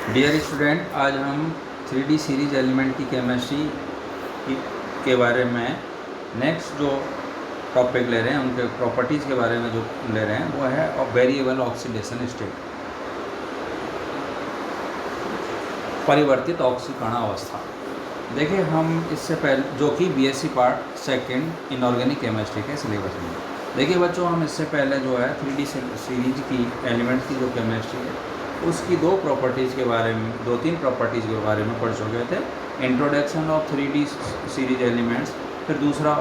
Dear student, आज हम 3D series element की केमिस्ट्री के बारे में नेक्स्ट जो टॉपिक ले रहे हैं उनके प्रॉपर्टीज़ के बारे में जो ले रहे हैं वो है वेरिएबल ऑक्सीडेशन स्टेट, परिवर्तित ऑक्सीकरण अवस्था। देखिए, हम इससे पहले जो कि BSc part second inorganic chemistry के सिलेबस में, देखिए बच्चों, हम इससे पहले जो है 3D सीरीज की एलिमेंट की जो केमिस्ट्री है उसकी दो तीन प्रॉपर्टीज़ के बारे में पढ़ चुके थे। Introduction of 3D series elements, फिर दूसरा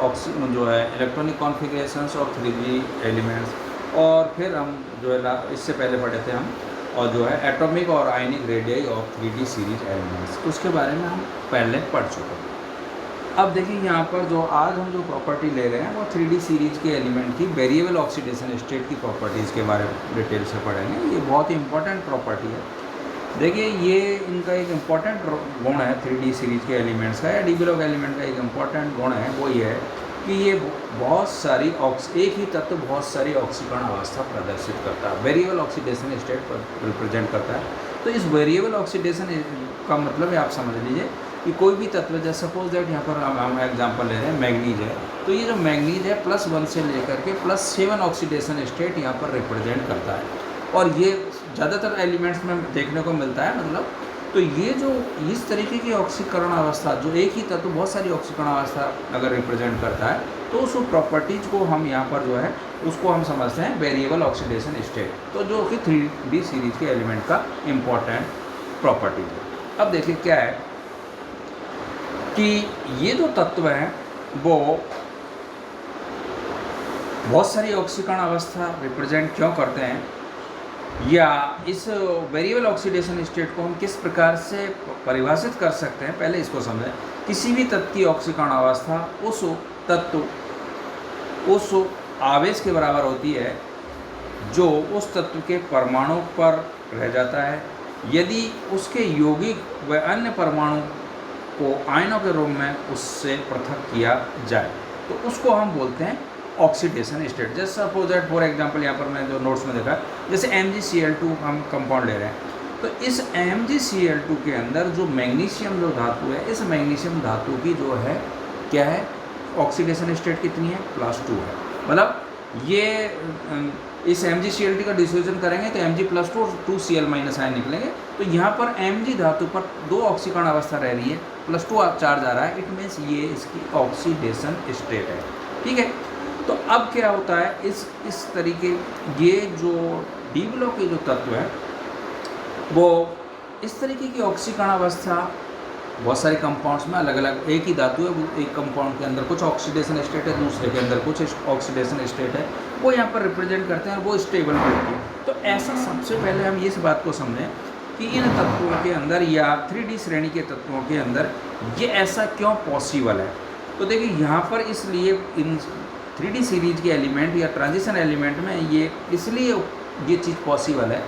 जो है electronic configurations of 3D elements, और फिर हम जो है इससे पहले पढ़े थे हम और जो है एटॉमिक और ionic radii of 3D series elements, उसके बारे में हम पहले पढ़ चुके हैं। अब देखिए यहाँ पर जो आज हम जो प्रॉपर्टी ले रहे हैं वो 3D सीरीज के एलिमेंट की वेरिएबल ऑक्सीडेशन स्टेट की प्रॉपर्टीज़ के बारे में डिटेल से पढ़ेंगे। ये बहुत ही इंपॉर्टेंट प्रॉपर्टी है। देखिए, ये इनका एक इम्पॉर्टेंट गुण है 3D सीरीज के एलिमेंट्स का, या डी ब्लॉक एलिमेंट का एक इम्पॉर्टेंट गुण है, वो ये है कि ये बहुत सारी एक ही तत्व बहुत सारी ऑक्सीकरण अवस्था प्रदर्शित करता है, वेरिएबल ऑक्सीडेशन स्टेट रिप्रेजेंट करता है। तो इस वेरिएबल ऑक्सीडेशन का मतलब है, आप समझ लीजिए कि कोई भी तत्व, जैसे सपोज दैट यहाँ पर हम एग्जांपल ले रहे हैं मैग्नीज है, तो ये जो मैग्नीज है +1 से लेकर के +7 ऑक्सीडेशन स्टेट यहाँ पर रिप्रेजेंट करता है, और ये ज़्यादातर एलिमेंट्स में देखने को मिलता है। मतलब तो ये जो इस तरीके की ऑक्सीकरण अवस्था, जो एक ही तत्व बहुत सारी ऑक्सीकरण अवस्था अगर रिप्रेजेंट करता है, तो उस प्रॉपर्टीज़ को हम यहाँ पर जो है उसको हम समझते हैं वेरिएबल ऑक्सीडेशन स्टेट, तो जो कि 3D सीरीज के एलिमेंट का इम्पॉर्टेंट प्रॉपर्टीज है। अब देखिए क्या है कि ये जो तत्व हैं वो बहुत सारी ऑक्सीकरण अवस्था रिप्रेजेंट क्यों करते हैं, या इस वेरिएबल ऑक्सीडेशन स्टेट को हम किस प्रकार से परिभाषित कर सकते हैं, पहले इसको समझें। किसी भी तत्व की ऑक्सीकरण अवस्था उस तत्व उस आवेश के बराबर होती है जो उस तत्व के परमाणु पर रह जाता है। यदि उसके यौगिक व अन्य परमाणु को आयनों के रूप में उससे पृथक किया जाए तो उसको हम बोलते हैं ऑक्सीडेशन स्टेट। जैसे सपोज दैट फॉर एग्जांपल, यहाँ पर मैं जो नोट्स में देखा, जैसे MgCl2 हम कंपाउंड ले रहे हैं, तो इस MgCl2 के अंदर जो मैग्नीशियम जो धातु है, इस मैग्नीशियम धातु की जो है क्या है, ऑक्सीडेशन स्टेट कितनी है, +2 है। मतलब ये इस MgCl2 का डिसोजन करेंगे तो Mg+2 और 2Cl- आयन निकलेंगे। तो यहाँ पर Mg धातु पर 2 ऑक्सीकरण अवस्था रह रही है, +2 चार्ज आ रहा है, इट मीन्स ये इसकी ऑक्सीडेशन स्टेट है। ठीक है, तो अब क्या होता है, इस तरीके ये जो डी ब्लॉक के जो तत्व है वो इस तरीके की ऑक्सीकरण अवस्था बहुत सारे कंपाउंड्स में अलग अलग, एक ही धातु है, एक कंपाउंड के अंदर कुछ ऑक्सीडेशन स्टेट है, दूसरे के अंदर कुछ ऑक्सीडेशन स्टेट है, वो यहाँ पर रिप्रेजेंट करते हैं और वो स्टेबल होती है। तो ऐसा सबसे पहले हम इस बात को समझें कि इन तत्वों के अंदर या 3D श्रेणी के तत्वों के अंदर ये ऐसा क्यों पॉसिबल है। तो देखिए यहाँ पर इसलिए इन 3D सीरीज के एलिमेंट या ट्रांजिशन एलिमेंट में ये इसलिए ये चीज़ पॉसिबल है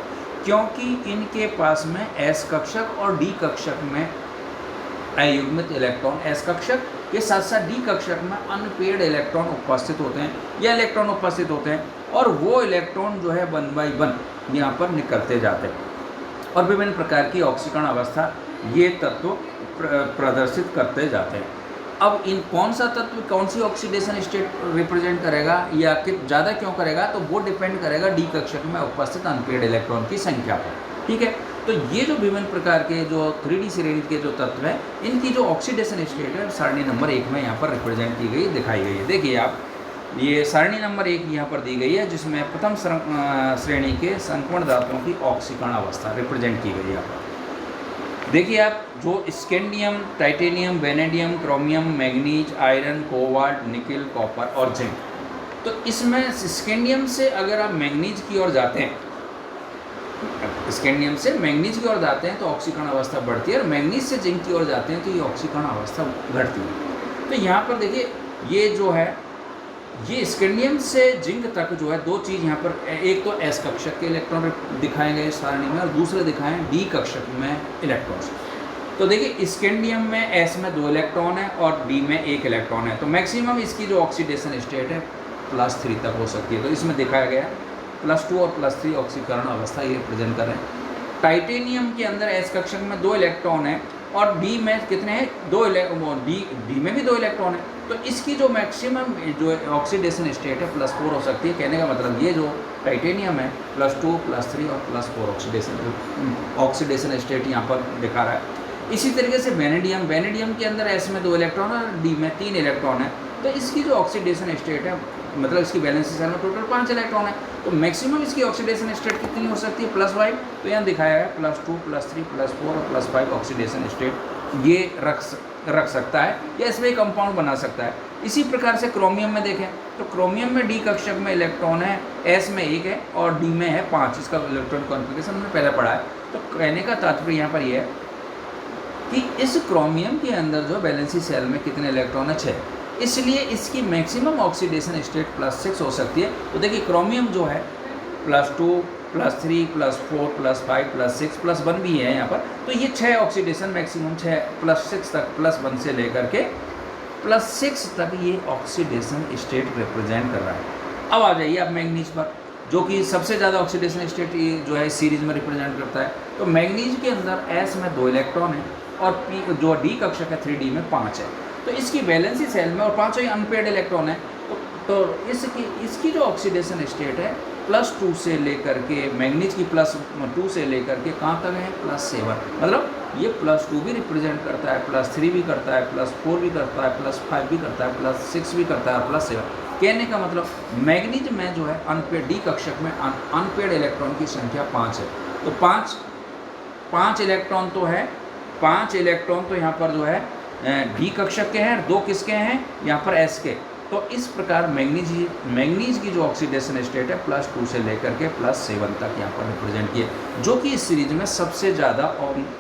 क्योंकि इनके पास में S कक्षक और D कक्षक में अयुग्मित इलेक्ट्रॉन, S कक्षक के साथ साथ D कक्षक में अनपेयर्ड इलेक्ट्रॉन उपस्थित होते हैं या इलेक्ट्रॉन उपस्थित होते हैं, और वो इलेक्ट्रॉन जो है 1 बाई 1 यहाँ पर निकलते जाते हैं और विभिन्न प्रकार की ऑक्सीकरण अवस्था ये तत्व प्रदर्शित करते जाते हैं। अब इन कौन सा तत्व कौन सी ऑक्सीडेशन स्टेट रिप्रेजेंट करेगा या कि ज़्यादा क्यों करेगा, तो वो डिपेंड करेगा D कक्षक में उपस्थित अनपेयर्ड इलेक्ट्रॉन की संख्या पर। ठीक है, तो ये जो विभिन्न प्रकार के जो 3D सीरीज के जो तत्व हैं, इनकी जो ऑक्सीडेशन स्टेट है सारणी नंबर 1 में यहाँ पर रिप्रेजेंट की गई, दिखाई गई है। देखिए आप, ये सारणी नंबर 1 यहाँ पर दी गई है, जिसमें प्रथम श्रेणी के संकीर्ण धातुओं की ऑक्सीकरण अवस्था रिप्रेजेंट की गई है। यहाँ पर देखिए आप, जो scandium, titanium, vanadium, chromium, manganese, iron, cobalt, nickel, copper और जिंक, तो इसमें स्कैंडियम से अगर आप मैग्नीज की ओर जाते हैं, स्कैंडियम से मैग्नीज की ओर जाते हैं तो ऑक्सीकरण अवस्था बढ़ती है, और मैग्नीज से जिंक की ओर जाते हैं तो ये ऑक्सीकरण अवस्था घटती है। तो यहाँ पर देखिए, ये जो है ये स्कैंडियम से जिंक तक जो है दो चीज़ यहाँ पर, एक तो S कक्षक के इलेक्ट्रॉन दिखाए गए सारणी में और दूसरे दिखाएं D कक्षक में इलेक्ट्रॉन्स। तो देखिए स्कैंडियम में S में 2 इलेक्ट्रॉन है और D में 1 इलेक्ट्रॉन है, तो मैक्सिमम इसकी जो ऑक्सीडेशन स्टेट है +3 तक हो सकती है। तो इसमें दिखाया गया +2 और +3 ऑक्सीकरण अवस्था ये रिप्रेजेंट कर रहे हैं। टाइटेनियम के अंदर एस कक्षक में 2 इलेक्ट्रॉन है और डी में कितने हैं, 2 डी में भी 2 इलेक्ट्रॉन है। तो इसकी जो मैक्सिमम जो ऑक्सीडेशन स्टेट है +4 हो सकती है। कहने का मतलब ये जो टाइटेनियम है +2 +3 और +4 ऑक्सीडेशन स्टेट यहाँ पर दिखा रहा है। इसी तरीके से वेनेडियम के अंदर एस में 2 इलेक्ट्रॉन है और डी में 3 इलेक्ट्रॉन है। तो इसकी जो ऑक्सीडेशन स्टेट है, मतलब इसकी वैलेंसी शेल में टोटल 5 इलेक्ट्रॉन है। तो मैक्सिमम इसकी ऑक्सीडेशन स्टेट कितनी हो सकती है, +5। तो यहाँ दिखाया है +2 +3 +4 और +5 ऑक्सीडेशन स्टेट ये रख सकता है या इसमें एक कंपाउंड बना सकता है। इसी प्रकार से क्रोमियम में देखें तो क्रोमियम में डी कक्षक में इलेक्ट्रॉन है, एस में 1 है और डी में है 5। इसका इलेक्ट्रॉन कॉन्फ़िगरेशन हमने पहले पढ़ा है। तो कहने का तात्पर्य यहाँ पर यह है कि इस क्रोमियम के अंदर जो वैलेंसी शेल में कितने इलेक्ट्रॉन है, 6। इसलिए इसकी मैक्सिमम ऑक्सीडेशन स्टेट +6 हो सकती है। तो देखिए क्रोमियम जो है +2 +3 +4 +5 +6 +1 भी है यहाँ पर। तो ये 6 ऑक्सीडेशन मैक्सिमम 6 +6 तक +1 से लेकर के +6 तक ये ऑक्सीडेशन स्टेट रिप्रेजेंट कर रहा है। अब आ जाइए आप मैंगनीज पर, जो कि सबसे ज़्यादा ऑक्सीडेशन स्टेट जो है सीरीज में रिप्रेजेंट करता है। तो मैंगनीज के अंदर एस में 2 इलेक्ट्रॉन है और पी जो डी कक्षक है 3D में 5 है। तो इसकी वैलेंसी शेल में और 5 ही अनपेयर्ड इलेक्ट्रॉन है। तो इसकी जो ऑक्सीडेशन स्टेट है +2 से लेकर के मैंगनीज की +2 से लेकर के कहाँ तक है, +7। मतलब ये +2 भी रिप्रेजेंट करता है, +3 भी करता है, +4 भी करता है, +5 भी करता है, +6 भी करता है और +7। कहने का मतलब मैंगनीज में जो है अनपेयर्ड डी कक्षक में अनपेयर्ड इलेक्ट्रॉन की संख्या 5 है। तो 5 इलेक्ट्रॉन तो है, 5 इलेक्ट्रॉन तो यहाँ पर जो है डी कक्षक के हैं, 2 किसके हैं यहाँ पर एस के। तो इस प्रकार मैंगनीज की जो ऑक्सीडेशन स्टेट है +2 से लेकर के +7 तक यहाँ पर रिप्रेजेंट किए, जो कि इस सीरीज में सबसे ज़्यादा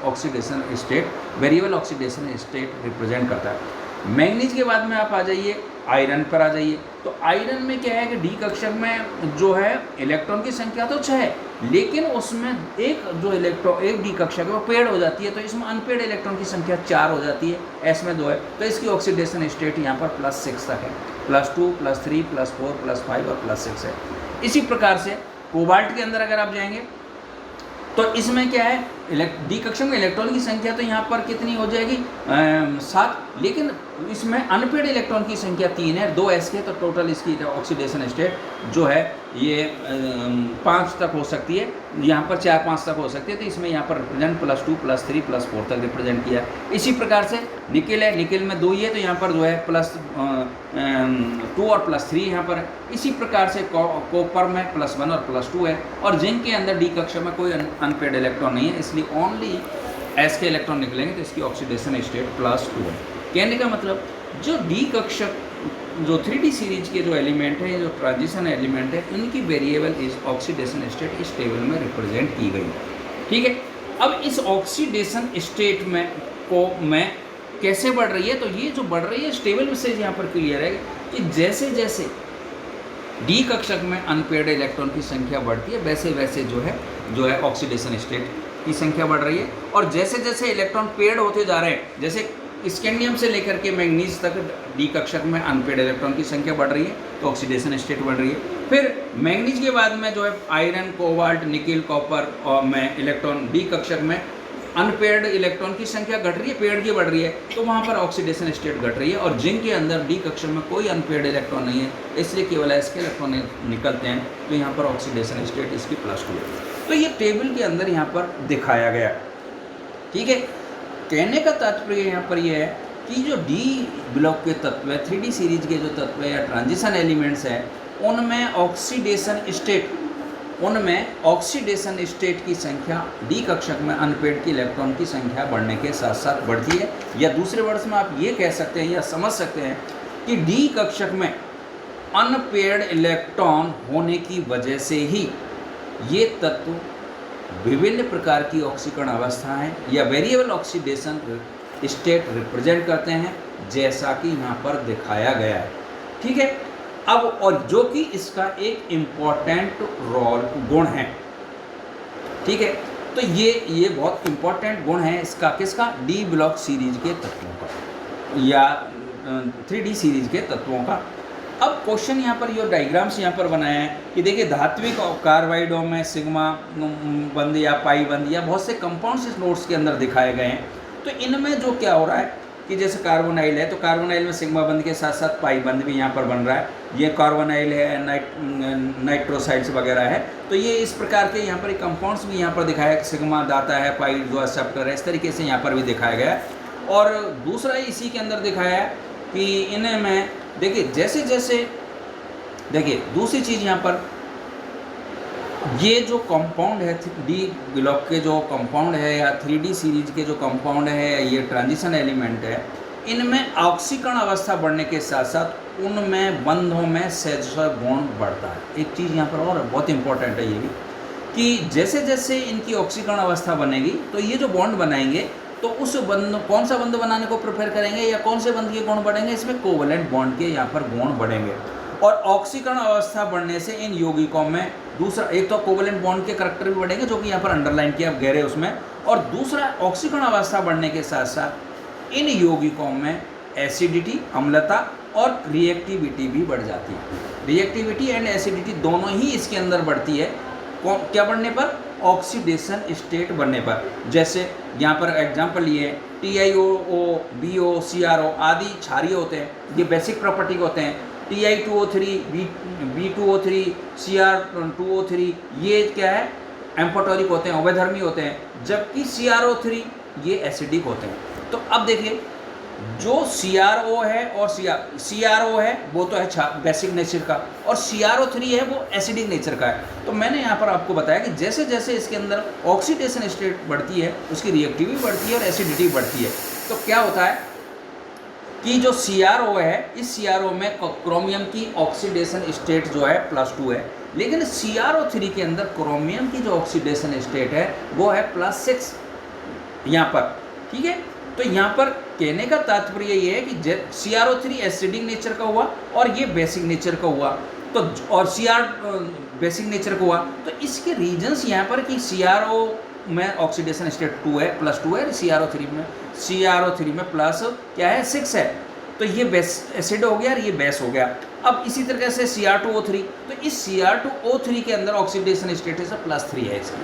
oxidation state, variable oxidation state represent करता है। मैंगनीज के बाद में आप आ जाइए आयरन पर आ जाइए। तो आयरन में क्या है कि डी कक्षक में जो है इलेक्ट्रॉन की संख्या तो 6 है, लेकिन उसमें एक डी कक्षक है वो पेड हो जाती है। तो इसमें अनपेड इलेक्ट्रॉन की संख्या 4 हो जाती है, एस में 2 है। तो इसकी ऑक्सीडेशन स्टेट यहाँ पर +6 तक है, +2 +3 +4 +5 और +6 है। इसी प्रकार से कोबाल्ट के अंदर अगर आप जाएंगे तो इसमें क्या है, डी कक्षक में इलेक्ट्रॉन की संख्या तो यहाँ पर कितनी हो जाएगी, 7, लेकिन इसमें अनपेड इलेक्ट्रॉन की संख्या 3 है, 2 एस के। तो टोटल इसकी ऑक्सीडेशन स्टेट जो है ये 5 तक हो सकती है, यहाँ पर 4-5 तक हो सकती है। तो इसमें यहाँ पर रिप्रेजेंट +2 +3 +4 तक रिप्रेजेंट किया है। इसी प्रकार से निकेल है, निकेल में 2 ही है, तो यहाँ पर जो है +2 और +3 यहाँ पर है। इसी प्रकार से कॉपर में +1 और +2 है। और जिंक के अंदर डी कक्षक में कोई अनपेड इलेक्ट्रॉन नहीं है, इसलिए ओनली एस के इलेक्ट्रॉन निकलेंगे। तो इसकी ऑक्सीडेशन स्टेट +2 है। कहने का मतलब जो डी कक्षक जो 3D सीरीज के जो एलिमेंट है, जो ट्रांजिशन एलिमेंट है, इनकी वेरिएबल इस ऑक्सीडेशन स्टेट इस टेबल में रिप्रेजेंट की गई। ठीक है, अब इस ऑक्सीडेशन स्टेट में कैसे बढ़ रही है, तो ये जो बढ़ रही है इस टेबल में से यहाँ पर क्लियर है कि जैसे जैसे डी कक्षक में अनपेयर्ड इलेक्ट्रॉन की संख्या बढ़ती है, वैसे वैसे जो है ऑक्सीडेशन स्टेट की संख्या बढ़ रही है। और जैसे जैसे इलेक्ट्रॉन पेयर्ड होते जा रहे हैं, जैसे स्कैंडियम से लेकर के मैंगनीज तक डी कक्षक में अनपेयर्ड इलेक्ट्रॉन की संख्या बढ़ रही है, तो ऑक्सीडेशन स्टेट बढ़ रही है। फिर मैंगनीज के बाद में जो है आयरन, कोबाल्ट, निकेल, कॉपर और में इलेक्ट्रॉन डी कक्षक में अनपेयर्ड इलेक्ट्रॉन की संख्या घट रही है, पेयर्ड की बढ़ रही है, तो वहाँ पर ऑक्सीडेशन स्टेट घट रही है। और जिंक के अंदर डी कक्षक में कोई अनपेयर्ड इलेक्ट्रॉन नहीं है, इसलिए केवल एस के इलेक्ट्रॉन निकलते हैं। तो यहाँ पर ऑक्सीडेशन स्टेट इसकी +2 है। तो ये टेबल के अंदर यहाँ पर दिखाया गया। ठीक है, कहने का तात्पर्य यहाँ पर यह है कि जो डी ब्लॉक के तत्व है, 3D सीरीज के जो तत्व है या ट्रांजिशन एलिमेंट्स हैं, उनमें ऑक्सीडेशन स्टेट की संख्या डी कक्षक में अनपेयर्ड की इलेक्ट्रॉन की संख्या बढ़ने के साथ साथ बढ़ती है। या दूसरे वर्ड्स में आप ये कह सकते हैं या समझ सकते हैं कि डी कक्षक में अनपेयर्ड इलेक्ट्रॉन होने की वजह से ही ये तत्व विभिन्न प्रकार की ऑक्सीकरण अवस्थाएं या वेरिएबल ऑक्सीडेशन स्टेट रिप्रेजेंट करते हैं, जैसा कि यहाँ पर दिखाया गया है। ठीक है, अब और जो कि इसका एक इम्पॉर्टेंट गुण है। ठीक है, तो ये बहुत इम्पॉर्टेंट गुण है इसका, किसका, डी ब्लॉक सीरीज के तत्वों का या 3D सीरीज के तत्वों का। अब क्वेश्चन यहाँ पर ये डायग्राम्स यहाँ पर बनाया है कि देखिए धात्विक कार्बाइडों में सिग्मा बंद या पाई बंद या बहुत से कंपाउंड्स इस नोट्स के अंदर दिखाए गए हैं। तो इनमें जो क्या हो रहा है कि जैसे कार्बोनाइल है तो कार्बोनाइल में सिग्मा बंद के साथ साथ पाई बंद भी यहाँ पर बन रहा है। ये कार्बोनाइल है, नाइट्रोसाइड्स वगैरह है, तो ये इस प्रकार के यहाँ पर कंपाउंड्स भी यहाँ पर दिखाया है, सिग्मा दाता है, पाई जो एक्सेप्टर है, इस तरीके से यहाँ पर भी दिखाया गया है। और दूसरा इसी के अंदर दिखाया है कि इनमें देखिए जैसे जैसे देखिए दूसरी चीज़ यहाँ पर ये जो कंपाउंड है डी ब्लॉक के जो कंपाउंड है या 3D सीरीज के जो कंपाउंड है या ये ट्रांजिशन एलिमेंट है, इनमें ऑक्सीकरण अवस्था बढ़ने के साथ साथ उनमें बंधों में सहज गुण बढ़ता है। एक चीज़ यहाँ पर और बहुत इंपॉर्टेंट है ये भी कि जैसे जैसे इनकी ऑक्सीकरण अवस्था बनेगी तो ये जो बॉन्ड बनाएंगे तो उस बंध कौन सा बंध बनाने को प्रेफर करेंगे या कौन से बंध के गुण बढ़ेंगे, इसमें कोवलेंट बॉन्ड के यहाँ पर गुण बढ़ेंगे। और ऑक्सीकरण अवस्था बढ़ने से इन यौगिकों में दूसरा एक तो कोवलेंट बॉन्ड के करैक्टर भी बढ़ेंगे जो कि यहाँ पर अंडरलाइन किया गहरे उसमें, और दूसरा ऑक्सीकरण अवस्था बढ़ने के साथ साथ इन यौगिकों में एसिडिटी अम्लता और रिएक्टिविटी भी बढ़ जाती है। रिएक्टिविटी एंड एसिडिटी दोनों ही इसके अंदर बढ़ती है। क्या बढ़ने पर? ऑक्सीडेशन स्टेट बनने पर। जैसे यहाँ पर एग्जांपल लिए TiO, BO, CRO आदि क्षारीय होते हैं, ये बेसिक प्रॉपर्टी होते हैं। Ti2O3, B2O3, Cr2O3 ये क्या है? एम्फोटेरिक होते हैं, उभयधर्मी होते हैं, जबकि CrO3 ये एसिडिक होते हैं। तो अब देखिए जो CrO है और CrO है वो तो है बेसिक नेचर का, और CrO3 है वो एसिडिक नेचर का है। तो मैंने यहाँ पर आपको बताया कि जैसे जैसे इसके अंदर ऑक्सीडेशन स्टेट बढ़ती है उसकी रिएक्टिविटी बढ़ती है और एसिडिटी बढ़ती है। तो क्या होता है कि जो CrO है इस CrO में क्रोमियम की ऑक्सीडेशन स्टेट जो है +2 है, लेकिन CrO3 के अंदर क्रोमियम की जो ऑक्सीडेशन स्टेट है वो है +6 यहाँ पर। ठीक है, तो यहाँ पर कहने का तात्पर्य ये है कि CrO3 एसिडिक नेचर का हुआ और ये बेसिक नेचर का हुआ, तो और Cr बेसिक नेचर का हुआ। तो इसके रीजन्स यहाँ पर कि CrO में ऑक्सीडेशन स्टेट 2 है +2 है, CrO3 में प्लस क्या है 6 है, तो ये बेस एसिड हो गया और ये बेस हो गया। अब इसी तरीके से Cr2O3, तो इस Cr2O3 के अंदर ऑक्सीडेशन स्टेटस +3 है इसकी,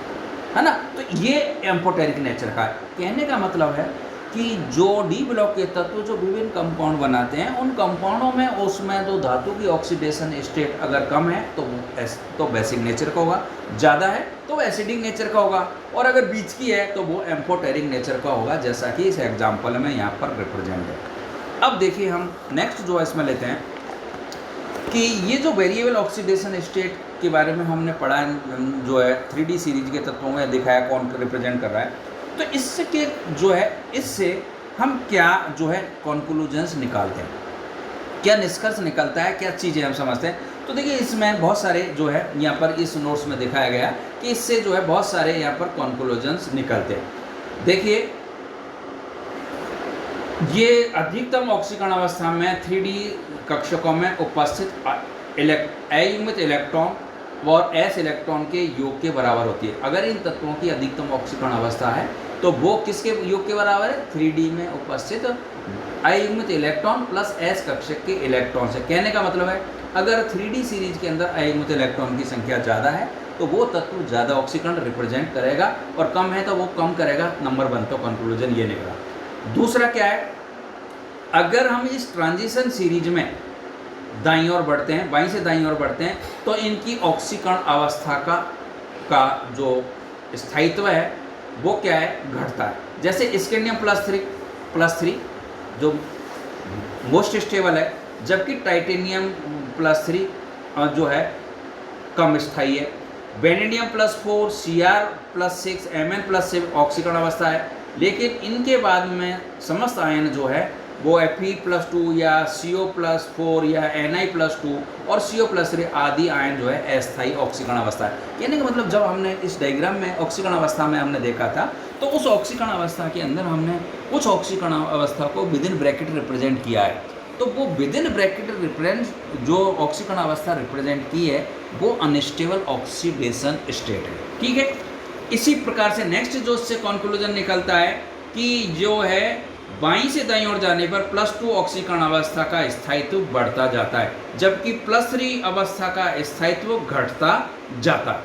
है ना। तो ये एम्फोटेरिक नेचर का है। कहने का मतलब है कि जो डी ब्लॉक के तत्व जो विभिन्न कंपाउंड बनाते हैं उन कंपाउंडों में उसमें जो धातु की ऑक्सीडेशन स्टेट अगर कम है तो बेसिक नेचर का होगा, ज़्यादा है तो एसिडिक नेचर का होगा, और अगर बीच की है तो वो एम्फोटेरिक नेचर का होगा, जैसा कि इस एग्जाम्पल में यहाँ पर रिप्रेजेंट है। अब देखिए हम नेक्स्ट जो है इसमें लेते हैं कि ये जो वेरिएबल ऑक्सीडेशन स्टेट के बारे में हमने पढ़ा जो है 3D सीरीज के तत्वों में दिखाया कौन रिप्रेजेंट कर रहा है। तो इससे के जो है इससे हम क्या जो है कंक्लूजन्स निकालते हैं, क्या निष्कर्ष निकलता है, क्या चीज़ें हम समझते हैं। तो देखिए इसमें बहुत सारे जो है यहाँ पर इस नोट्स में दिखाया गया कि इससे जो है बहुत सारे यहाँ पर कंक्लूजन्स निकलते हैं। देखिए ये अधिकतम ऑक्सीकरण अवस्था में 3D कक्षकों में उपस्थित अयुग्मित इलेक्ट्रॉन और s इलेक्ट्रॉन के योग के बराबर होती है। अगर इन तत्वों की अधिकतम ऑक्सीकरण अवस्था है तो वो किसके योग के बराबर है? 3D में उपस्थित अयुग्मित इलेक्ट्रॉन प्लस s कक्षक के इलेक्ट्रॉन से। कहने का मतलब है अगर 3D सीरीज के अंदर अयुग्मित इलेक्ट्रॉन की संख्या ज़्यादा है तो वो तत्व ज़्यादा ऑक्सीकरण रिप्रेजेंट करेगा, और कम है तो वो कम करेगा। नंबर 1 तो कंक्लूजन ये निकला। दूसरा क्या है, अगर हम इस ट्रांजिशन सीरीज में दाईं ओर बढ़ते हैं, बाईं से दाईं ओर बढ़ते हैं, तो इनकी ऑक्सीकरण अवस्था का जो स्थायित्व है वो क्या है? घटता है। जैसे स्कैंडियम +3 जो मोस्ट स्टेबल है, जबकि टाइटेनियम +3 जो है कम स्थायी है। वेनेडियम +4, Cr+6, Mn+7 ऑक्सीकरण अवस्था है, लेकिन इनके बाद में समस्त आयन जो है वो Fe+2 या CO+4 या Na+2 और CO+3 आदि आयन जो है अस्थायी ऑक्सीकरण अवस्था है। कहने का मतलब जब हमने इस डायग्राम में ऑक्सीकरण अवस्था में हमने देखा था तो उस ऑक्सीकरण अवस्था के अंदर हमने कुछ ऑक्सीकरण अवस्था को विदिन ब्रैकेट रिप्रेजेंट किया है। तो वो विदिन ब्रैकेट रिप्रेजेंट जो ऑक्सीकरण अवस्था रिप्रेजेंट की है वो अनस्टेबल ऑक्सीडेशन स्टेट है। ठीक है, इसी प्रकार से नेक्स्ट जो इससे कंक्लूजन निकलता है कि जो है बाईं से दाईं ओर जाने पर +2 ऑक्सीकरण अवस्था का स्थायित्व बढ़ता जाता है, जबकि +3 अवस्था का स्थायित्व घटता जाता है।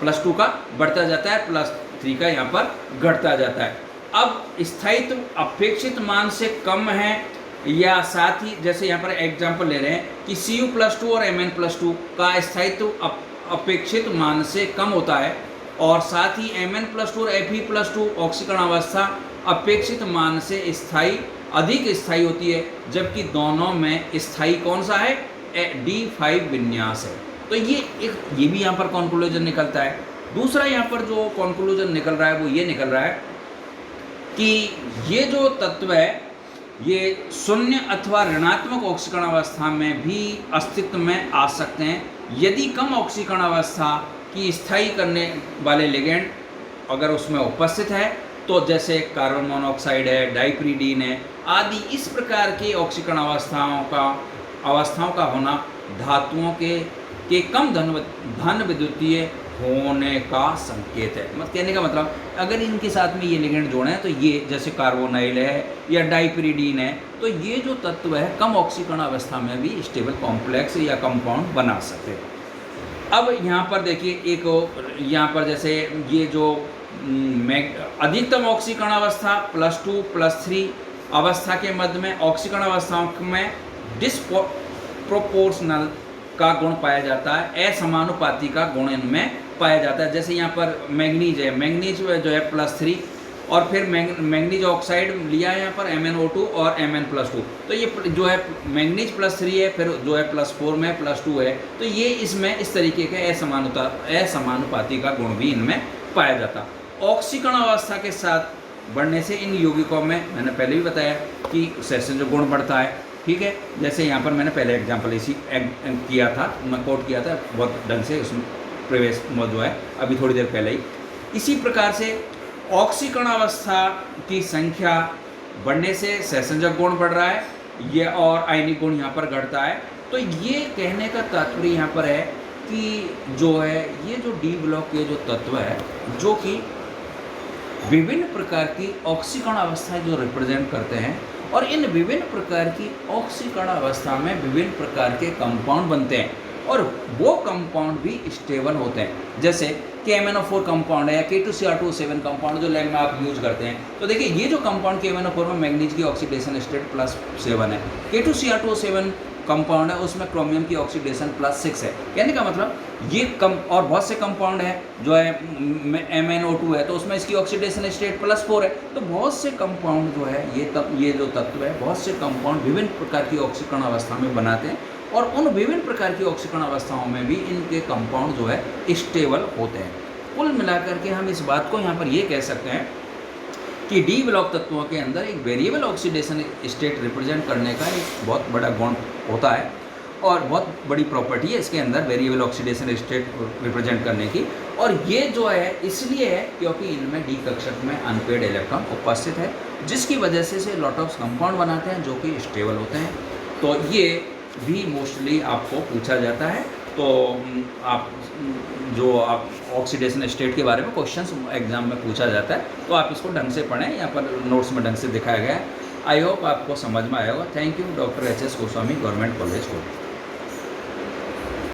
+2 का बढ़ता जाता है, +3 का यहाँ पर घटता जाता है। अब स्थायित्व अपेक्षित मान से कम है या साथ ही, जैसे यहाँ पर एग्जाम्पल ले रहे हैं कि Cu+2 और Mn+2 का स्थायित्व अपेक्षित मान से कम होता है, और साथ ही Mn+2 और Fe+2 ऑक्सीकरण अवस्था अपेक्षित मान से अधिक स्थायी होती है, जबकि दोनों में स्थायी कौन सा है? D5 विन्यास है। तो ये भी यहाँ पर कॉन्क्लूजन निकलता है। दूसरा यहाँ पर जो कॉन्क्लूजन निकल रहा है वो ये निकल रहा है कि ये जो तत्व है ये शून्य अथवा ऋणात्मक ऑक्सीकरण अवस्था में भी अस्तित्व में आ सकते हैं, यदि कम ऑक्सीकरण अवस्था की स्थायी करने वाले लिगेंड अगर उसमें उपस्थित है, तो जैसे कार्बन मोनोऑक्साइड है, डाइप्रीडीन है आदि, इस प्रकार की ऑक्सीकरण अवस्थाओं का होना धातुओं के कम धन विद्युतीय होने का संकेत है। मतलब कहने का मतलब, अगर इनके साथ में ये लिगेंड जोड़े तो ये जैसे कार्बोनाइल है या डाइप्रीडीन है, तो ये जो तत्व है कम ऑक्सीकरण अवस्था में भी स्टेबल कॉम्प्लेक्स या कंपाउंड बना सकते हैं। अब यहाँ पर देखिए, एक यहाँ पर जैसे ये जो अधिकतम ऑक्सीकरण अवस्था +2 +3 अवस्था के मध्य में ऑक्सीकरण अवस्थाओं में डिस्प्रोपोर्शनल का गुण पाया जाता है, असमानुपाती का गुण इनमें पाया जाता है। जैसे यहाँ पर मैंगनीज है, मैंगनीज जो है +3, और फिर मैंगनीज ऑक्साइड लिया है यहाँ पर MnO2 और Mn+2, तो ये जो है मैंगनीज +3 है, फिर जो है +4 में +2 है, तो ये इसमें इस तरीके के असमानुपाती का गुण भी इनमें पाया जाता। ऑक्सीकरण अवस्था के साथ बढ़ने से इन यौगिकों में, मैंने पहले भी बताया कि सेशन गुण बढ़ता है, ठीक है। जैसे यहाँ पर मैंने पहले एग्जाम्पल इसी किया था, मैं कोट किया था बहुत ढंग से, उसमें प्रवेश जो है अभी थोड़ी देर पहले ही। इसी प्रकार से ऑक्सीकरण अवस्था की संख्या बढ़ने से सहसंयोजक गुण बढ़ रहा है, ये और आयनिक गुण यहाँ पर घटता है। तो ये कहने का तात्पर्य यहाँ पर है कि जो है ये जो डी ब्लॉक के जो तत्व है, जो कि विभिन्न प्रकार की ऑक्सीकरण अवस्थाएं जो रिप्रेजेंट करते हैं, और इन विभिन्न प्रकार की ऑक्सीकरण अवस्था में विभिन्न प्रकार के कंपाउंड बनते हैं, और वो कंपाउंड भी स्टेबल होते हैं। जैसे KMnO4 कंपाउंड है, K2Cr2O7 कंपाउंड जो लैब में आप यूज करते हैं, तो देखिए ये जो कंपाउंड KMnO4 में मैग्नीज की ऑक्सीडेशन स्टेट +7 है, K2Cr2O7 कंपाउंड है उसमें क्रोमियम की ऑक्सीडेशन +6 है। कहने का मतलब ये और बहुत से कंपाउंड है जो है MnO2 है, तो उसमें इसकी ऑक्सीडेशन स्टेट +4 है। तो बहुत से कंपाउंड जो है ये जो तत्व है, बहुत से कंपाउंड विभिन्न प्रकार की ऑक्सीकरण अवस्था में बनाते हैं, और उन विभिन्न प्रकार की ऑक्सीकरण अवस्थाओं में भी इनके कंपाउंड जो है स्टेबल होते हैं। कुल मिलाकर के हम इस बात को यहाँ पर ये कह सकते हैं कि डी ब्लॉक तत्वों के अंदर एक वेरिएबल ऑक्सीडेशन स्टेट रिप्रेजेंट करने का एक बहुत बड़ा गुण होता है, और बहुत बड़ी प्रॉपर्टी है इसके अंदर वेरिएबल ऑक्सीडेशन स्टेट रिप्रेजेंट करने की। और ये जो है इसलिए है क्योंकि इनमें डी कक्षक में अनपेड इलेक्ट्रॉन उपस्थित है, जिसकी वजह से लॉटॉक्स कंपाउंड बनाते हैं जो कि स्टेबल होते हैं। तो ये भी मोस्टली आपको पूछा जाता है। तो आप ऑक्सीडेशन स्टेट के बारे में क्वेश्चंस एग्जाम में पूछा जाता है, तो आप इसको ढंग से पढ़ें, यहाँ पर नोट्स में ढंग से दिखाया गया है। आई होप आपको समझ में आया होगा। Thank you. Doctor HS Goswami, government college Kota.